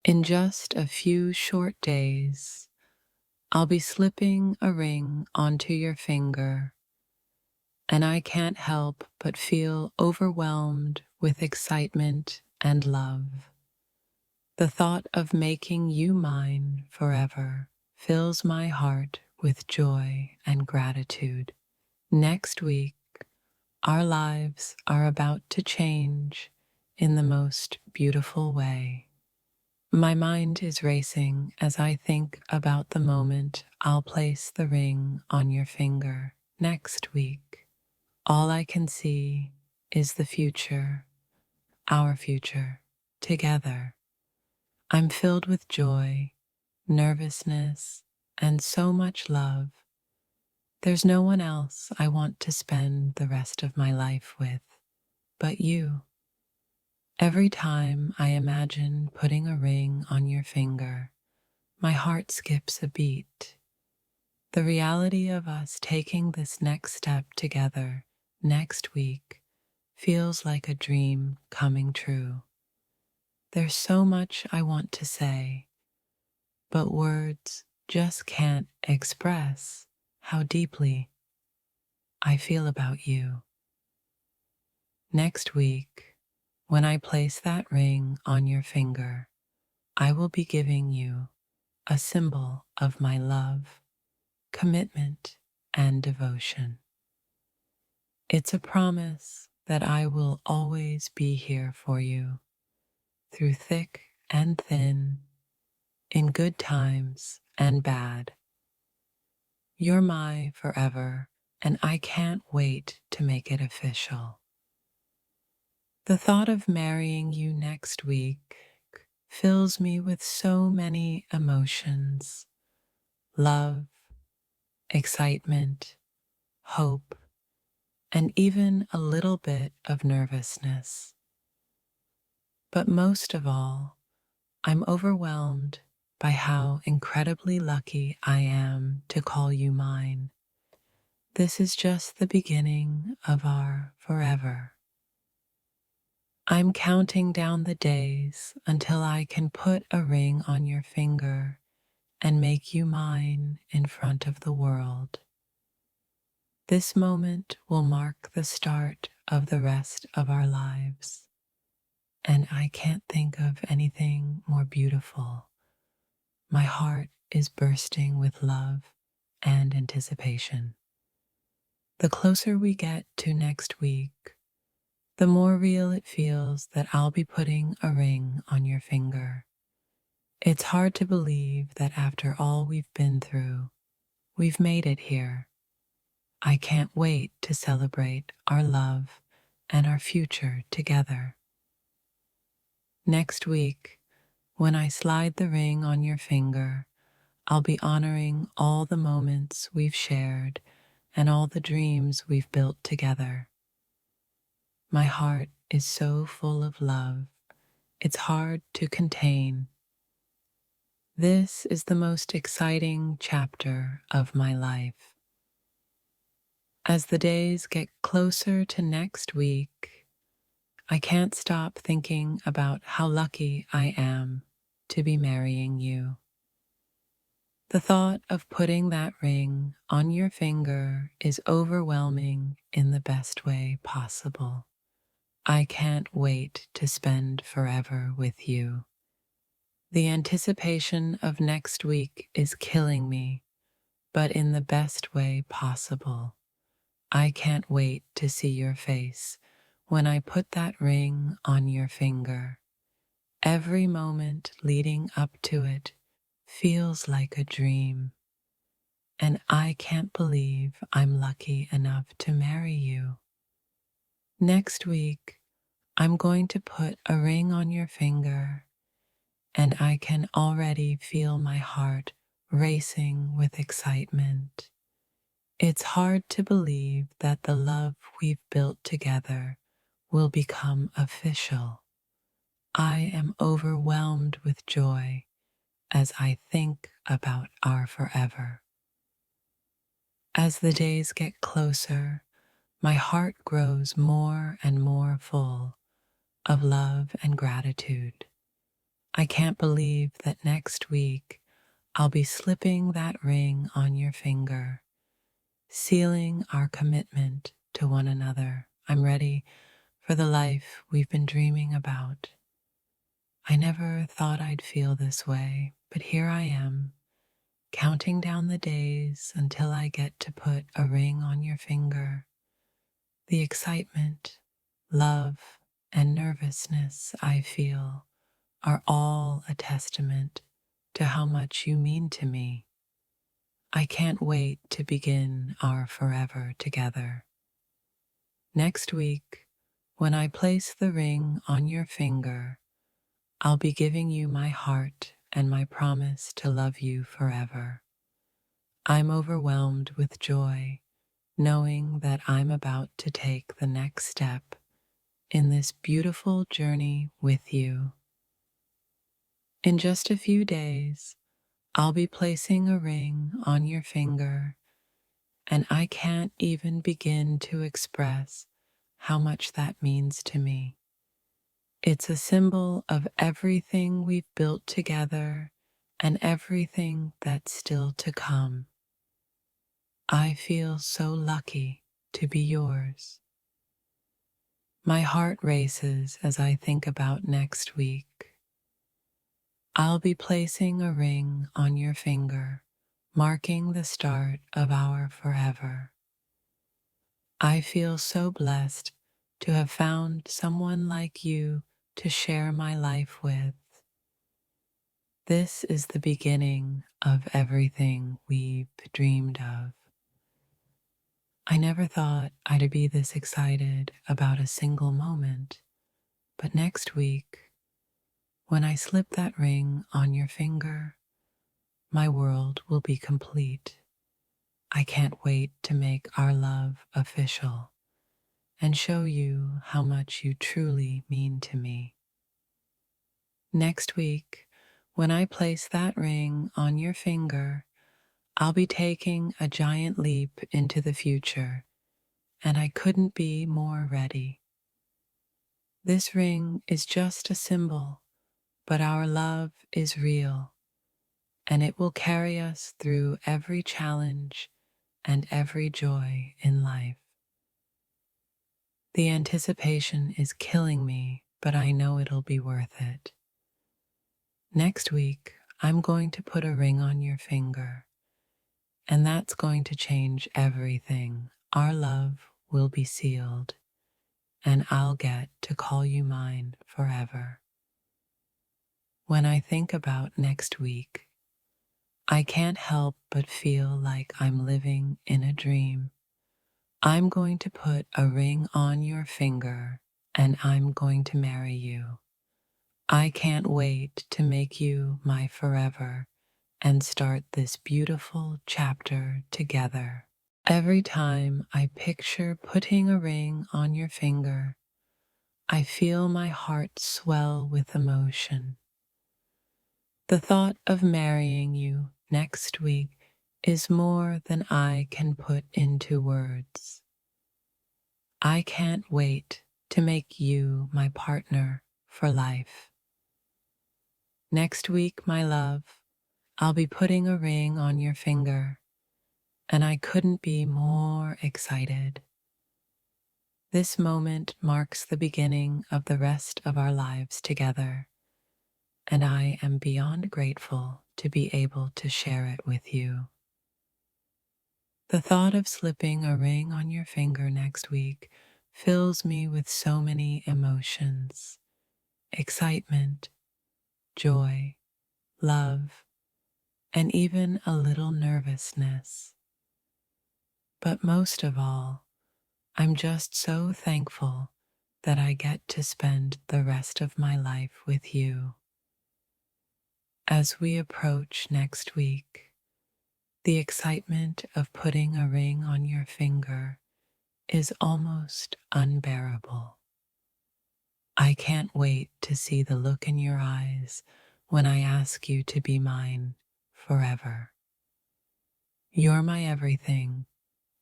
In just a few short days, I'll be slipping a ring onto your finger, and I can't help but feel overwhelmed with excitement and love. The thought of making you mine forever fills my heart with joy and gratitude. Next week, our lives are about to change in the most beautiful way. My mind is racing as I think about the moment I'll place the ring on your finger next week. All I can see is the future, our future, together. I'm filled with joy, nervousness, and so much love. There's no one else I want to spend the rest of my life with but you. Every time I imagine putting a ring on your finger, my heart skips a beat. The reality of us taking this next step together next week feels like a dream coming true. There's so much I want to say, but words just can't express how deeply I feel about you. Next week, when I place that ring on your finger, I will be giving you a symbol of my love, commitment, and devotion. It's a promise that I will always be here for you, through thick and thin, in good times and bad. You're my forever, and I can't wait to make it official. The thought of marrying you next week fills me with so many emotions: love, excitement, hope, and even a little bit of nervousness. But most of all, I'm overwhelmed by how incredibly lucky I am to call you mine. This is just the beginning of our forever. I'm counting down the days until I can put a ring on your finger and make you mine in front of the world. This moment will mark the start of the rest of our lives, and I can't think of anything more beautiful. My heart is bursting with love and anticipation. The closer we get to next week, the more real it feels that I'll be putting a ring on your finger. It's hard to believe that after all we've been through, we've made it here. I can't wait to celebrate our love and our future together. Next week, when I slide the ring on your finger, I'll be honoring all the moments we've shared and all the dreams we've built together. My heart is so full of love, it's hard to contain. This is the most exciting chapter of my life. As the days get closer to next week, I can't stop thinking about how lucky I am to be marrying you. The thought of putting that ring on your finger is overwhelming in the best way possible. I can't wait to spend forever with you. The anticipation of next week is killing me, but in the best way possible. I can't wait to see your face when I put that ring on your finger. Every moment leading up to it feels like a dream, and I can't believe I'm lucky enough to marry you. Next week, I'm going to put a ring on your finger, and I can already feel my heart racing with excitement. It's hard to believe that the love we've built together will become official. I am overwhelmed with joy as I think about our forever. As the days get closer, my heart grows more and more full of love and gratitude. I can't believe that next week I'll be slipping that ring on your finger, sealing our commitment to one another. I'm ready for the life we've been dreaming about. I never thought I'd feel this way, but here I am, counting down the days until I get to put a ring on your finger. The excitement, love, and nervousness I feel are all a testament to how much you mean to me. I can't wait to begin our forever together. Next week, when I place the ring on your finger, I'll be giving you my heart and my promise to love you forever. I'm overwhelmed with joy knowing that I'm about to take the next step in this beautiful journey with you. In just a few days, I'll be placing a ring on your finger, and I can't even begin to express how much that means to me. It's a symbol of everything we've built together and everything that's still to come. I feel so lucky to be yours. My heart races as I think about next week. I'll be placing a ring on your finger, marking the start of our forever. I feel so blessed to have found someone like you to share my life with. This is the beginning of everything we've dreamed of. I never thought I'd be this excited about a single moment, but next week, when I slip that ring on your finger, my world will be complete. I can't wait to make our love official and show you how much you truly mean to me. Next week, when I place that ring on your finger, I'll be taking a giant leap into the future, and I couldn't be more ready. This ring is just a symbol, but our love is real, and it will carry us through every challenge and every joy in life. The anticipation is killing me, but I know it'll be worth it. Next week, I'm going to put a ring on your finger, and that's going to change everything. Our love will be sealed, and I'll get to call you mine forever. When I think about next week, I can't help but feel like I'm living in a dream. I'm going to put a ring on your finger, and I'm going to marry you. I can't wait to make you my forever and start this beautiful chapter together. Every time I picture putting a ring on your finger, I feel my heart swell with emotion. The thought of marrying you next week is more than I can put into words. I can't wait to make you my partner for life. Next week, my love, I'll be putting a ring on your finger, and I couldn't be more excited. This moment marks the beginning of the rest of our lives together, and I am beyond grateful to be able to share it with you. The thought of slipping a ring on your finger next week fills me with so many emotions: excitement, joy, love, and even a little nervousness. But most of all, I'm just so thankful that I get to spend the rest of my life with you. As we approach next week, the excitement of putting a ring on your finger is almost unbearable. I can't wait to see the look in your eyes when I ask you to be mine forever. You're my everything,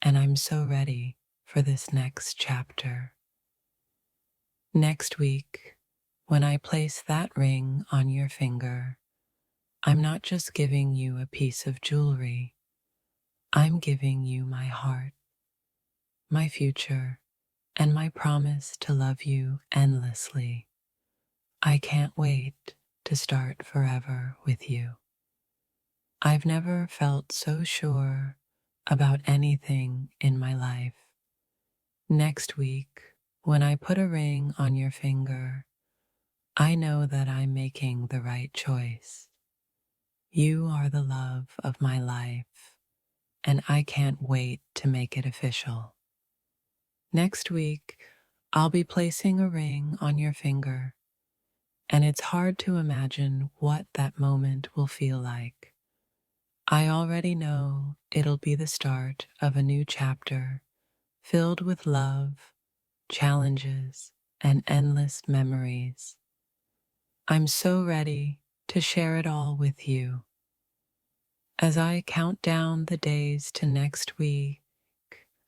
and I'm so ready for this next chapter. Next week, when I place that ring on your finger, I'm not just giving you a piece of jewelry, I'm giving you my heart, my future, and my promise to love you endlessly. I can't wait to start forever with you. I've never felt so sure about anything in my life. Next week, when I put a ring on your finger, I know that I'm making the right choice. You are the love of my life, and I can't wait to make it official. Next week, I'll be placing a ring on your finger, and it's hard to imagine what that moment will feel like. I already know it'll be the start of a new chapter filled with love, challenges, and endless memories. I'm so ready to share it all with you. As I count down the days to next week,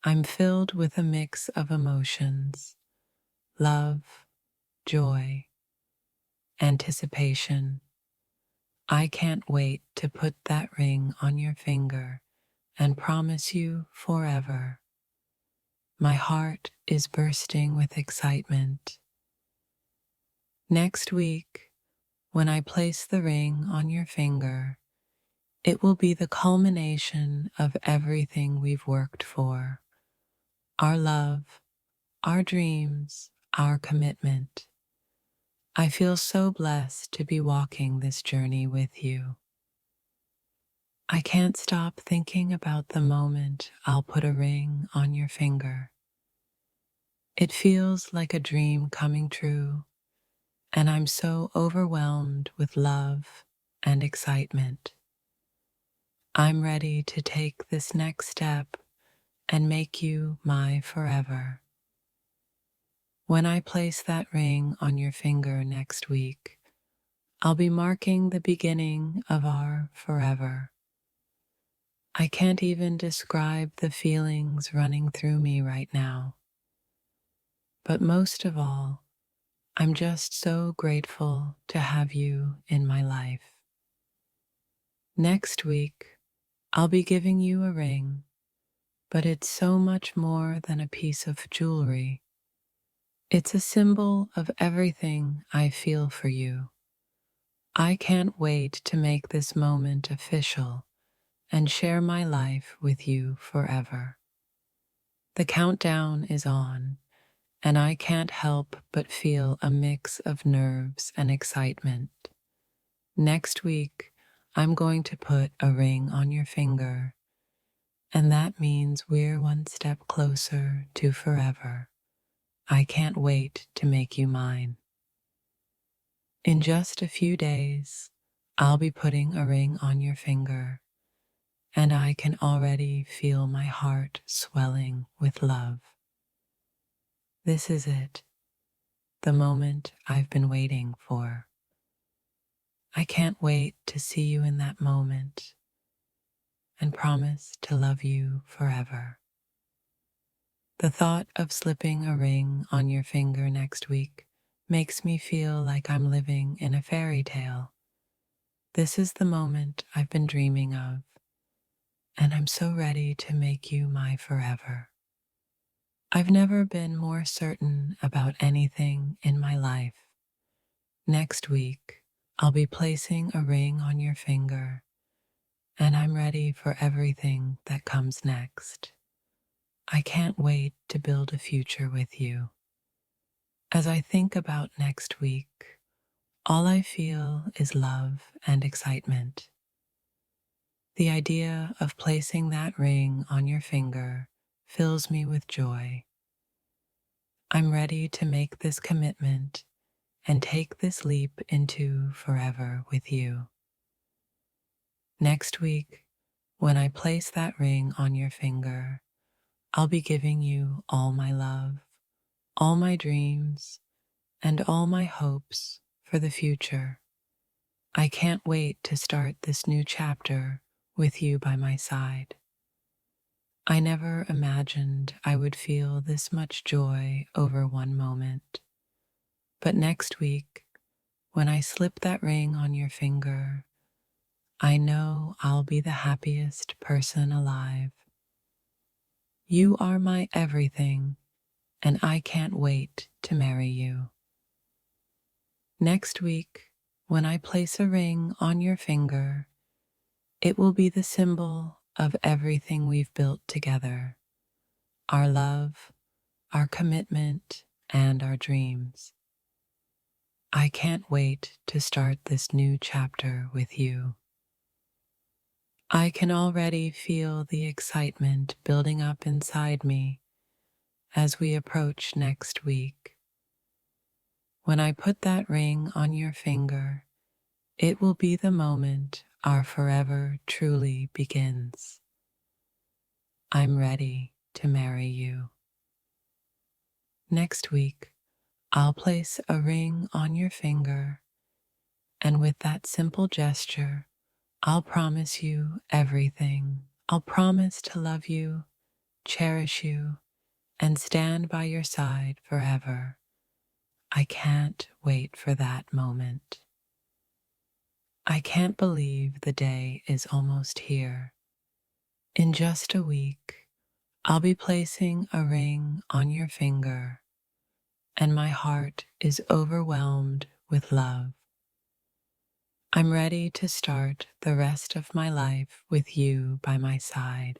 I'm filled with a mix of emotions: love, joy, anticipation. I can't wait to put that ring on your finger and promise you forever. My heart is bursting with excitement. Next week, when I place the ring on your finger, it will be the culmination of everything we've worked for: our love, our dreams, our commitment. I feel so blessed to be walking this journey with you. I can't stop thinking about the moment I'll put a ring on your finger. It feels like a dream coming true, and I'm so overwhelmed with love and excitement. I'm ready to take this next step and make you my forever. When I place that ring on your finger next week, I'll be marking the beginning of our forever. I can't even describe the feelings running through me right now. But most of all, I'm just so grateful to have you in my life. Next week, I'll be giving you a ring, but it's so much more than a piece of jewelry. It's a symbol of everything I feel for you. I can't wait to make this moment official and share my life with you forever. The countdown is on, and I can't help but feel a mix of nerves and excitement. Next week, I'm going to put a ring on your finger, and that means we're one step closer to forever. I can't wait to make you mine. In just a few days, I'll be putting a ring on your finger, and I can already feel my heart swelling with love. This is it, the moment I've been waiting for. I can't wait to see you in that moment and promise to love you forever. The thought of slipping a ring on your finger next week makes me feel like I'm living in a fairy tale. This is the moment I've been dreaming of, and I'm so ready to make you my forever. I've never been more certain about anything in my life. Next week, I'll be placing a ring on your finger, and I'm ready for everything that comes next. I can't wait to build a future with you. As I think about next week, all I feel is love and excitement. The idea of placing that ring on your finger fills me with joy. I'm ready to make this commitment and take this leap into forever with you. Next week, when I place that ring on your finger, I'll be giving you all my love, all my dreams, and all my hopes for the future. I can't wait to start this new chapter with you by my side. I never imagined I would feel this much joy over one moment. But next week, When I slip that ring on your finger, I know I'll be the happiest person alive. You are my everything, and I can't wait to marry you. Next week, when I place a ring on your finger, it will be the symbol of everything we've built together: our love, our commitment, and our dreams. I can't wait to start this new chapter with you. I can already feel the excitement building up inside me as we approach next week. When I put that ring on your finger, it will be the moment our forever truly begins. I'm ready to marry you. Next week, I'll place a ring on your finger, and with that simple gesture, I'll promise you everything. I'll promise to love you, cherish you, and stand by your side forever. I can't wait for that moment. I can't believe the day is almost here. In just a week, I'll be placing a ring on your finger, and my heart is overwhelmed with love. I'm ready to start the rest of my life with you by my side.